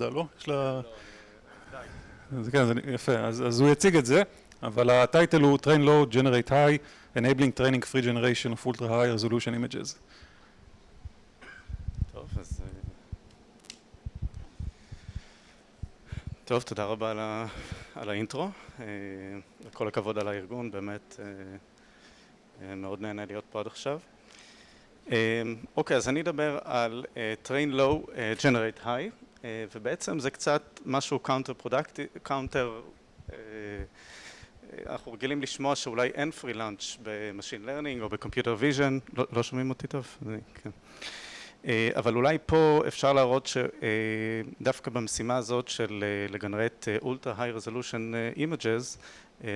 לא? יש לה... לא, זה כן, זה יפה, אז הוא יציג את זה, אבל הטייטל הוא Train Low, Generate High, Enabling Training Free Generation of Ultra High Resolution Images. טוב, אז... טוב, תודה רבה על האינטרו, וכל הכבוד על הארגון, באמת מאוד נהנה להיות פה עד עכשיו. אוקיי, אז אני אדבר על Train Low, Generate High, ובעצם זה קצת משהו קאונטר, אנחנו רגילים לשמוע שאולי אין free lunch ב-Machine Learning או ב-Computer Vision, לא שומעים אותי טוב? כן. אבל אולי פה אפשר להראות שדווקא במשימה הזאת של לגנרט Ultra High Resolution Images,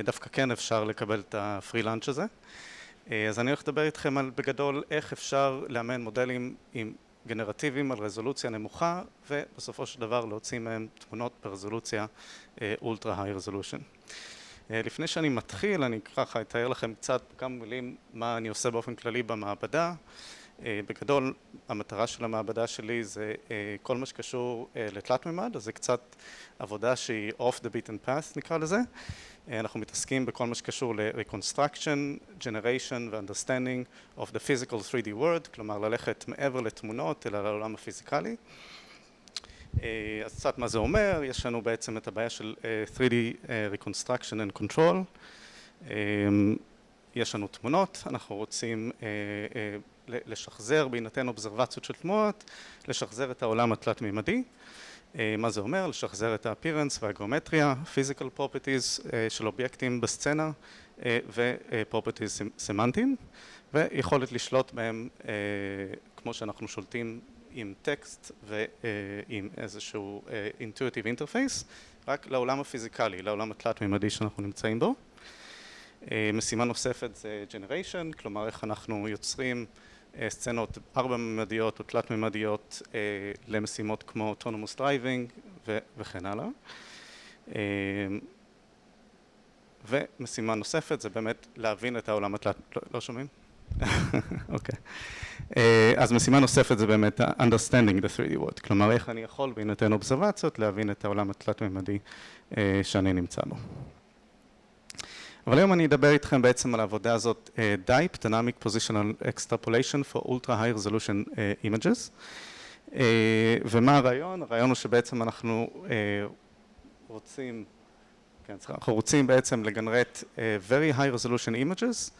דווקא כן אפשר לקבל את ה-free lunch הזה. אז אני הולך לדבר איתכם על בגדול איך אפשר לאמן מודלים עם גנרטיביים על רזולוציה נמוכה, ובסופו של דבר להוציא מהם תמונות ברזולוציה Ultra High Resolution. לפני שאני מתחיל, אני ככה אתאר לכם קצת כמה מילים מה אני עושה באופן כללי במעבדה. בגדול, המטרה של המעבדה שלי זה כל מה שקשור לתלת מימד, אז זה קצת עבודה שהיא off the beaten path נקרא לזה. אנחנו מתעסקים בכל מה שקשור ל-reconstruction, generation ו-understanding of the physical 3D world, כלומר ללכת מעבר לתמונות אלא לעולם הפיזיקלי. אז קצת מה זה אומר, יש לנו בעצם את הבעיה של 3D reconstruction and control. יש לנו תמונות, אנחנו רוצים לשחזר בהינתן אובזרבציות של תמונות, לשחזר את העולם התלת-מימדי. מה זה אומר? לשחזר את האפירנס והגיאומטריה, physical properties של אובייקטים בסצנה ו-properties סמנטיים, ויכולת לשלוט בהם כמו שאנחנו שולטים עם טקסט ועם איזשהו intuitive interface, רק לעולם הפיזיקלי, לעולם התלת-מימדי שאנחנו נמצאים בו. משימה נוספת זה generation, כלומר איך אנחנו יוצרים סצנות 4-ממדיות או תלת-ממדיות למשימות כמו autonomous driving וכן הלאה. ומשימה נוספת זה באמת להבין את העולם התלת... לא שומעים? אוקיי. אז משימה נוספת זה באמת understanding the 3D world, כלומר איך אני יכול בהינתן אובזרבציות להבין את העולם התלת-ממדי שאני נמצא בו. אבל היום אני אדבר איתכם בעצם על העבודה הזאת, DIPE, Dynamic Positional Extrapolation for Ultra High Resolution Images. ומה הרעיון? הרעיון הוא שבעצם אנחנו רוצים בעצם לגנרט Very High Resolution Images,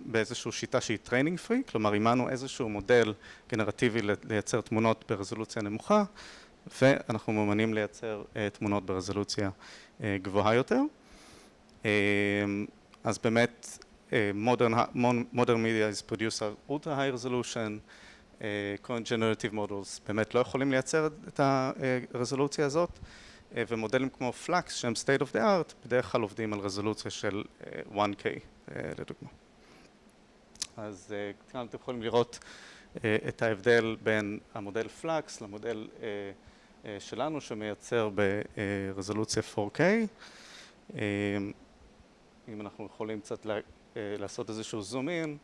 באיזושהי שיטה שהיא Training Free, כלומר אימנו איזשהו מודל גנרטיבי לייצר תמונות ברזולוציה נמוכה, ואנחנו מאמנים לייצר תמונות ברזולוציה גבוהה יותר. אז באמת, modern media is produced at ultra high resolution, current generative models באמת לא יכולים לייצר את הרזולוציה הזאת, ומודלים כמו Flux שהם state of the art, בדרך כלל עובדים על רזולוציה של 1K לדוגמה. אז כאן אתם יכולים לראות את ההבדל בין המודל Flux למודל שלנו שמייצר ברזולוציה 4K. אם אנחנו יכולים קצת לעשות איזשהו זום אין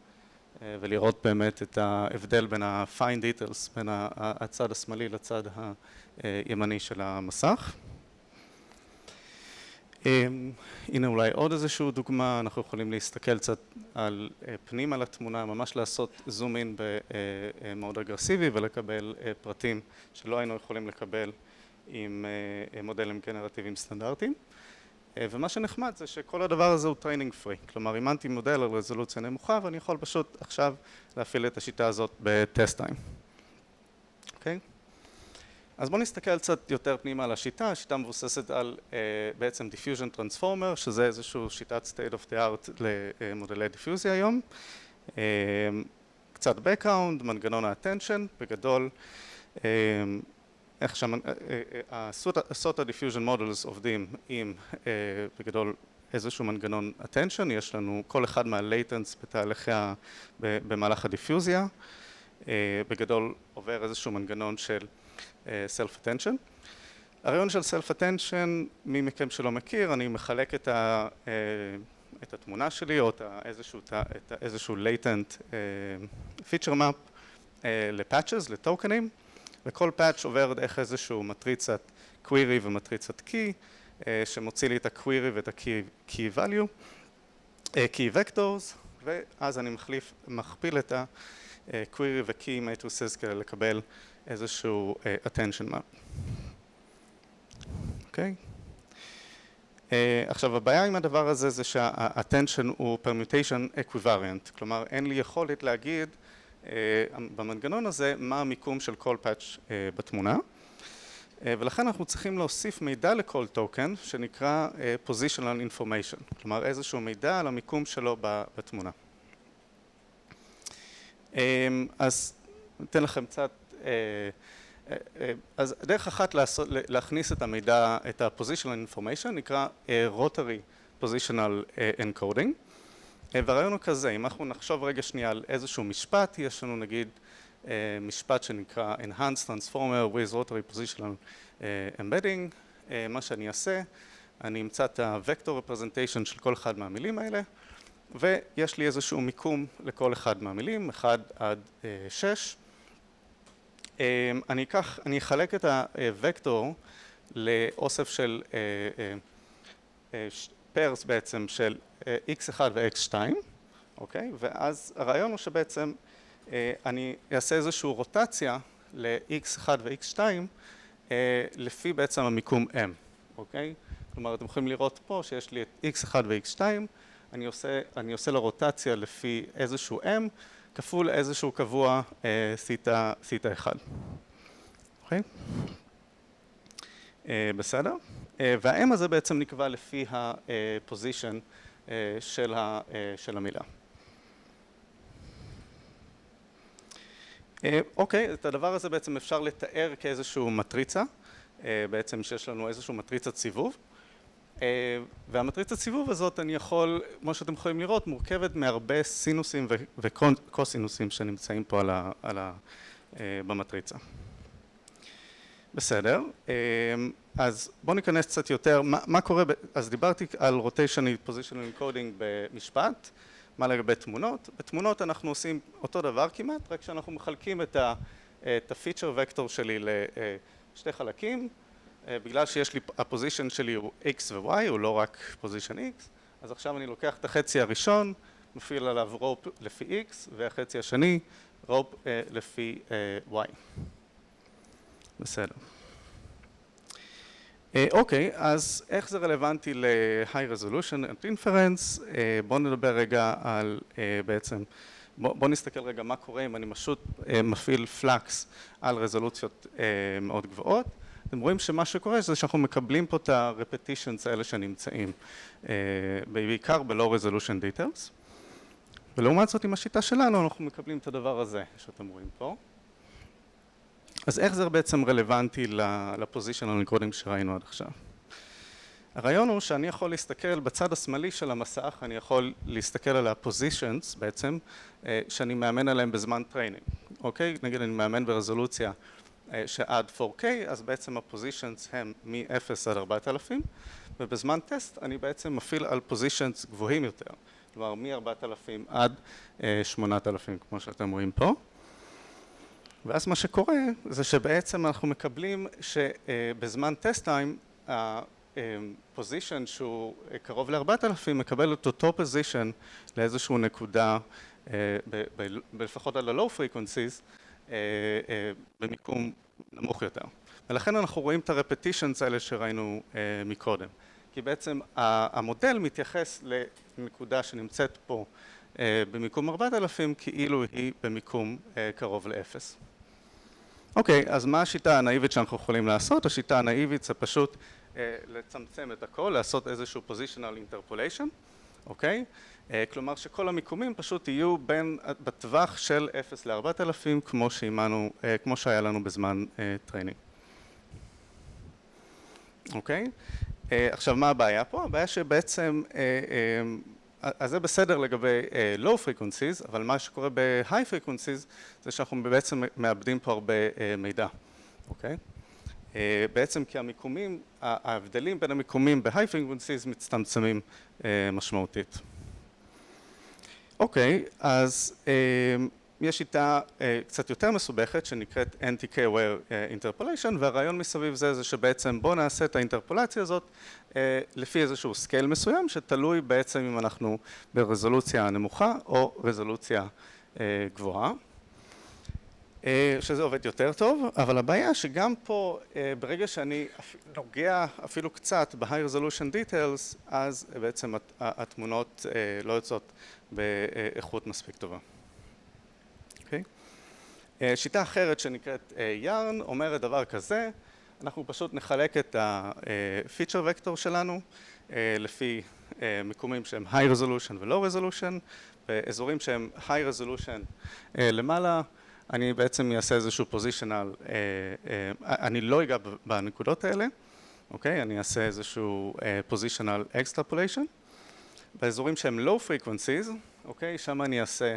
ולראות באמת את ההבדל בין ה-fine details, בין הצד השמאלי לצד הימני של המסך. הנה אולי עוד איזושהי דוגמה, אנחנו יכולים להסתכל קצת על פנים על התמונה, ממש לעשות זום אין במאוד אגרסיבי ולקבל פרטים שלא היינו יכולים לקבל עם מודלים גנרטיביים סטנדרטיים. ומה שנחמד זה שכל הדבר הזה הוא טריינינג פרי, כלומר אימנתי מודל על רזולוציה נמוכה ואני יכול פשוט עכשיו להפעיל את השיטה הזאת בטסט טיים. אוקיי? אז בואו נסתכל קצת יותר פנימה על השיטה, השיטה מבוססת על בעצם Diffusion Transformer, שזה איזשהו שיטת State of the Art למודלי דיפיוזיה היום. קצת background, מנגנון ה-attention, בגדול, איך ה-SOTA Diffusion Models עובדים עם בגדול איזשהו מנגנון attention, יש לנו כל אחד מה-latents במהלך הדיפיוזיה, בגדול עובר איזשהו מנגנון של self-attention. הרעיון של self-attention, מי מכם שלא מכיר, אני מחלק את התמונה שלי או איזשהו latent feature map לפאצ'ז, לטוקנים, וכל patch עובר דרך איזשהו מטריצת query ומטריצת key, שמוציא לי את ה-query ואת ה-key value, key vectors, ואז אני מכפיל את ה-query ו-key matrices כדי לקבל איזשהו attention map. אוקיי? עכשיו הבעיה עם הדבר הזה זה שה-attention הוא permutation equivariant, כלומר אין לי יכולת להגיד במנגנון הזה מה המיקום של כל patch בתמונה, ולכן אנחנו צריכים להוסיף מידע לכל טוקן שנקרא positional information, כלומר איזשהו מידע על המיקום שלו בתמונה. אז ניתן לכם קצת, אז דרך אחת להכניס את המידע, את ה-positional information, נקרא rotary positional encoding, והרעיון הוא כזה, אם אנחנו נחשוב רגע שנייה על איזשהו משפט, יש לנו נגיד משפט שנקרא enhanced transformer with rotary positional embedding, מה שאני אעשה, אני אמצא את ה-vector representation של כל אחד מהמילים האלה, ויש לי איזשהו מיקום לכל אחד מהמילים, 1 עד 6. אני אחלק את הוקטור לאוסף של פיירס בעצם של x1 ו-x2, אוקיי? ואז הרעיון הוא שבעצם אני אעשה איזושהי רוטציה ל-x1 ו-x2 לפי בעצם המיקום m, אוקיי? כלומר, אתם יכולים לראות פה שיש לי את x1 ו-x2, אני עושה לה רוטציה לפי איזשהו m, כפול איזשהו קבוע ת'יטה 1. אוקיי? בסדר? וה-m הזה בעצם נקבע לפי ה-position של המילה. אוקיי, את הדבר הזה בעצם אפשר לתאר כאיזשהו מטריצה, בעצם שיש לנו איזשהו מטריצת סיבוב, והמטריצת סיבוב הזאת אני יכול, כמו שאתם יכולים לראות, מורכבת מהרבה סינוסים וקוסינוסים שנמצאים פה במטריצה. בסדר, אז בואו ניכנס קצת יותר, מה קורה, אז דיברתי על rotational positional encoding במשפט, מה לגבי תמונות? בתמונות אנחנו עושים אותו דבר כמעט, רק שאנחנו מחלקים את ה-feature vector שלי לשתי חלקים, בגלל שיש לי, הפוזישן שלי הוא x ו-y, הוא לא רק פוזישן x, אז עכשיו אני לוקח את החצי הראשון, מפעיל עליו רופ לפי x, והחצי השני רופ לפי y. בסדר. אוקיי, אז איך זה רלוונטי ל-high resolution inference? בואו נדבר רגע על בעצם, בואו נסתכל רגע מה קורה אם אני פשוט מפעיל פלקס על רזולוציות מאוד גבוהות. אתם רואים שמה שקורה זה שאנחנו מקבלים פה את ה-repetitions האלה שנמצאים, בעיקר ב-low resolution details. ולעומת זאת עם השיטה שלנו אנחנו מקבלים את הדבר הזה שאתם רואים פה. אז איך זה בעצם רלוונטי ל-positional encoding שראינו עד עכשיו? הרעיון הוא שאני יכול להסתכל בצד השמאלי של המסך, אני יכול להסתכל על ה-positions בעצם, שאני מאמן עליהם בזמן טריינינג, אוקיי? נגיד אני מאמן ברזולוציה שעד 4K, אז בעצם ה-positions הם מ-0 עד 4000, ובזמן טסט אני בעצם מפעיל על positions גבוהים יותר, כלומר מ-4000 עד 8000, כמו שאתם רואים פה. ואז מה שקורה זה שבעצם אנחנו מקבלים שבזמן טסט טיים, הפוזישן שהוא קרוב ל-4000 מקבל את אותו פוזישן לאיזשהו נקודה, לפחות על ה-low frequencies, במיקום נמוך יותר. ולכן אנחנו רואים את ה-repetitions האלה שראינו מקודם. כי בעצם המודל מתייחס לנקודה שנמצאת פה במיקום 4000 כאילו היא במיקום קרוב ל-0. אוקיי, אז מה השיטה הנאיבית שאנחנו יכולים לעשות? השיטה הנאיבית זה פשוט לצמצם את הכל, לעשות איזשהו positional interpolation, אוקיי? כלומר שכל המיקומים פשוט יהיו בטווח של 0 ל-4000 כמו שהיה לנו בזמן טריינינג. אוקיי? עכשיו מה הבעיה פה? הבעיה שבעצם, אז זה בסדר לגבי low frequencies, אבל מה שקורה ב-high frequencies זה שאנחנו בעצם מאבדים פה הרבה מידע, אוקיי? בעצם כי המיקומים, ההבדלים בין המיקומים ב-high frequencies מצטמצמים משמעותית. אוקיי, אז יש שיטה קצת יותר מסובכת שנקראת NTK-aware interpolation, והרעיון מסביב זה שבעצם בוא נעשה את האינטרפולציה הזאת לפי איזשהו סקייל מסוים, שתלוי בעצם אם אנחנו ברזולוציה נמוכה או רזולוציה גבוהה, שזה עובד יותר טוב, אבל הבעיה שגם פה ברגע שאני נוגע אפילו קצת ב-high resolution details, אז בעצם התמונות לא יוצאות באיכות מספיק טובה. אוקיי? שיטה אחרת שנקראת yarn אומרת דבר כזה, אנחנו פשוט נחלק את ה-feature vector שלנו לפי מיקומים שהם high resolution ו-low resolution, באזורים שהם high resolution למעלה, אני בעצם אעשה איזשהו positional, אני לא אגע בנקודות האלה, אוקיי? אני אעשה איזשהו positional extrapolation. באזורים שהם low frequencies, אוקיי? שם אני אעשה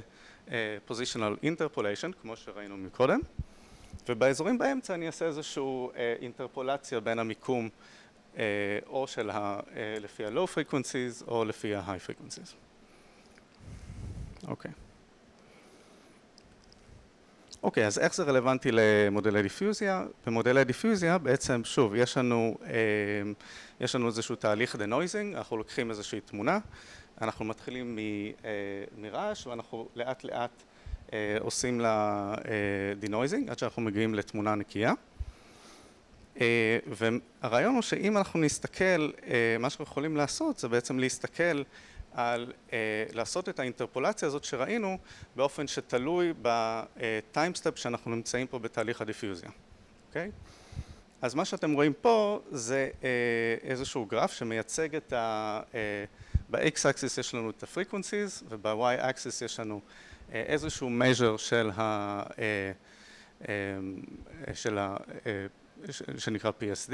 positional interpolation, כמו שראינו מקודם, ובאזורים באמצע אני אעשה איזשהו אינטרפולציה בין המיקום או של לפי ה-low frequencies או לפי ה-high frequencies. אוקיי. אוקיי, אז איך זה רלוונטי למודלי דיפיוזיה? במודלי דיפיוזיה בעצם, שוב, יש לנו איזשהו תהליך דנויזינג, אנחנו לוקחים איזושהי תמונה, אנחנו מתחילים מרעש ואנחנו לאט לאט עושים לה דנויזינג עד שאנחנו מגיעים לתמונה נקייה. והרעיון הוא שאם אנחנו נסתכל, מה שאנחנו יכולים לעשות זה בעצם להסתכל על לעשות את האינטרפולציה הזאת שראינו באופן שתלוי בטיימסטפ שאנחנו נמצאים פה בתהליך הדיפיוזיה, אוקיי? אז מה שאתם רואים פה זה איזשהו גרף שמייצג את ב-x-axis יש לנו את ה-frequencies וב-y-axis יש לנו איזשהו measure שנקרא PSD.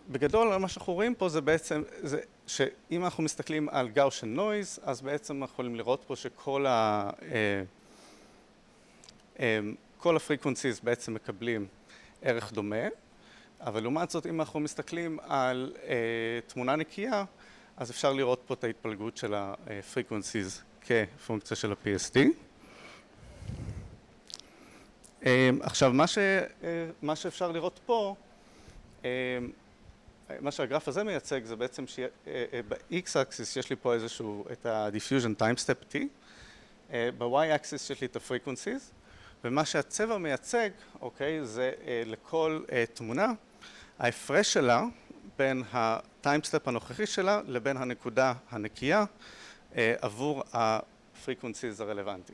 בגדול מה שאנחנו רואים פה זה בעצם שאם אנחנו מסתכלים על Gaussian noise אז בעצם אנחנו יכולים לראות פה שכל ה-frequencies בעצם מקבלים ערך דומה, אבל לעומת זאת אם אנחנו מסתכלים על תמונה נקייה אז אפשר לראות פה את ההתפלגות של ה-frequencies כפונקציה של ה-PSD. עכשיו מה שאפשר לראות פה, מה שהגרף הזה מייצג זה בעצם ב-x-axis יש לי פה איזשהו את ה-diffusion time step t, ב-y-axis יש לי את ה-frequencies, ומה שהצבע מייצג, אוקיי, זה לכל תמונה, ההפרש שלה בין ה-time step הנוכחי שלה לבין הנקודה הנקייה עבור ה-frequencies הרלוונטי.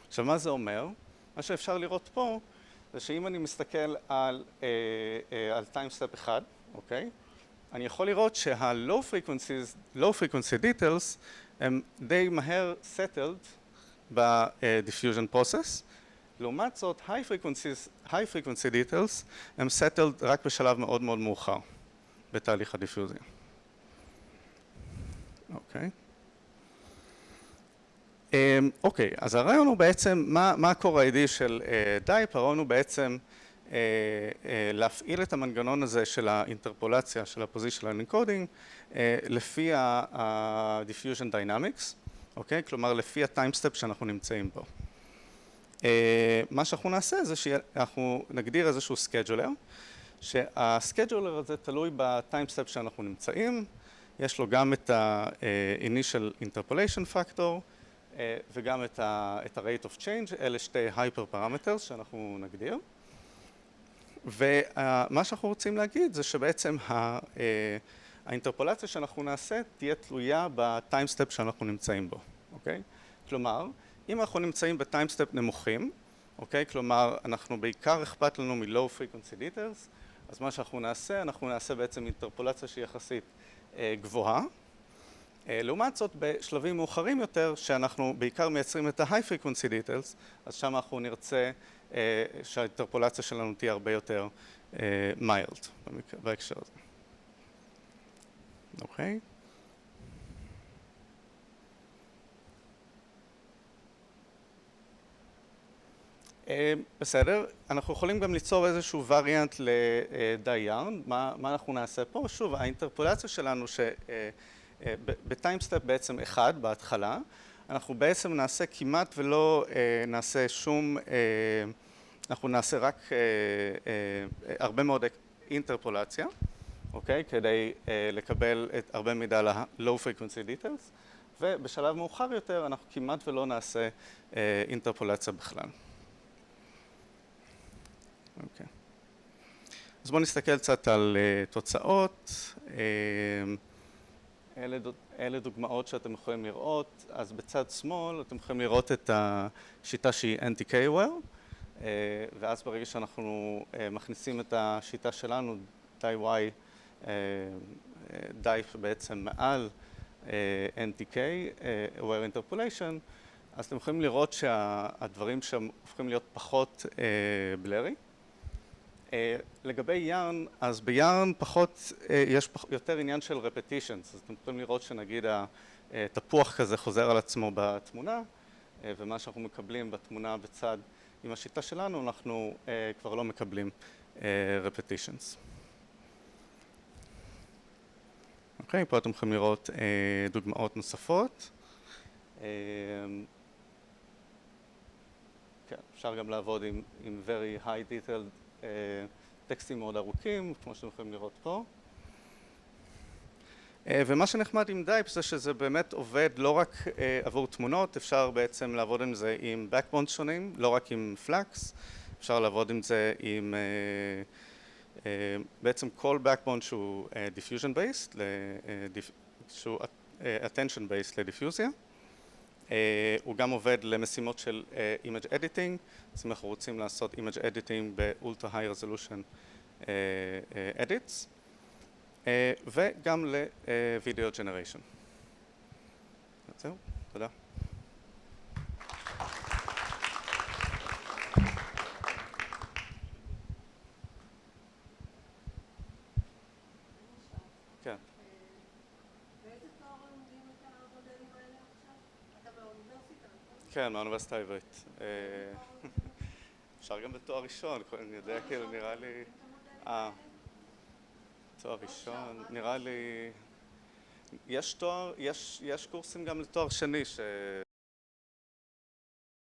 עכשיו מה זה אומר? מה שאפשר לראות פה זה שאם אני מסתכל על time step אחד, אוקיי? אני יכול לראות שה-low frequency details הם די מהר settled ב-diffusion process. לעומת זאת, high frequency details הם settled רק בשלב מאוד מאוד מאוחר בתהליך הדיפיוזיה. אוקיי. אוקיי, אז הרעיון הוא בעצם, מה ה-core ID של דייפ? הרעיון הוא בעצם להפעיל את המנגנון הזה של האינטרפולציה של ה-positional encoding לפי ה-diffusion dynamics, אוקיי? כלומר, לפי ה-time step שאנחנו נמצאים בו. מה שאנחנו נעשה זה שאנחנו נגדיר איזשהו scheduler, שה-scheduler הזה תלוי ב-time step שאנחנו נמצאים, יש לו גם את ה-initial interpolation factor, וגם את ה-rate of change, אלה שתי hyper parameters שאנחנו נגדיר. ומה שאנחנו רוצים להגיד זה שבעצם האינטרפולציה שאנחנו נעשה תהיה תלויה ב-time step שאנחנו נמצאים בו, אוקיי? כלומר, אם אנחנו נמצאים ב-time step נמוכים, אוקיי? כלומר, אנחנו בעיקר אכפת לנו מ-low frequency details, אז מה שאנחנו נעשה בעצם אינטרפולציה שהיא יחסית גבוהה. לעומת זאת, בשלבים מאוחרים יותר, שאנחנו בעיקר מייצרים את ה-high frequency details, אז שם אנחנו נרצה שהאינטרפולציה שלנו תהיה הרבה יותר mild בהקשר הזה. אוקיי? בסדר, אנחנו יכולים גם ליצור איזשהו וריאנט ל-die-yarn, מה אנחנו נעשה פה? שוב, האינטרפולציה שלנו בטיימסטפ בעצם אחד בהתחלה, אנחנו בעצם נעשה כמעט ולא נעשה שום, אנחנו נעשה רק הרבה מאוד אינטרפולציה, אוקיי? כדי לקבל את הרבה מידע ל-low frequency details, ובשלב מאוחר יותר אנחנו כמעט ולא נעשה אינטרפולציה בכלל. אוקיי. אז בואו נסתכל קצת על תוצאות. אלה דוגמאות שאתם יכולים לראות. אז בצד שמאל אתם יכולים לראות את השיטה שהיא NTK-aware, ואז ברגע שאנחנו מכניסים את השיטה שלנו, DI-Y, DIF בעצם מעל NTK, aware interpolation, אז אתם יכולים לראות שהדברים שם הופכים להיות פחות בלרי. לגבי yarn, אז ב-yarn יש יותר עניין של repetitions, אז אתם יכולים לראות שנגיד התפוח כזה חוזר על עצמו בתמונה, ומה שאנחנו מקבלים בתמונה בצד עם השיטה שלנו, אנחנו כבר לא מקבלים repetitions. אוקיי, פה אתם יכולים לראות דוגמאות נוספות. כן, אפשר גם לעבוד עם very high detailed טקסטים מאוד ארוכים, כמו שאתם יכולים לראות פה. ומה שנחמד עם דייפ זה שזה באמת עובד לא רק עבור תמונות, אפשר בעצם לעבוד עם זה עם backbones שונים, לא רק עם פלאקס, אפשר לעבוד עם זה עם בעצם כל backbone שהוא diffusion based, שהוא attention based לדיפיוזיה. הוא גם עובד למשימות של image editing, אז אם אנחנו רוצים לעשות image editing ב-ultra high resolution edits, וגם ל-video generation. זהו, תודה. כן. באיזה תואר לומדים את המודלים האלה עכשיו? אתה באוניברסיטה, נכון? כן, מהאוניברסיטה העברית. אפשר גם בתואר ראשון, אני יודע, כאילו, נראה לי... תואר ראשון, נראה לי... יש קורסים גם לתואר שני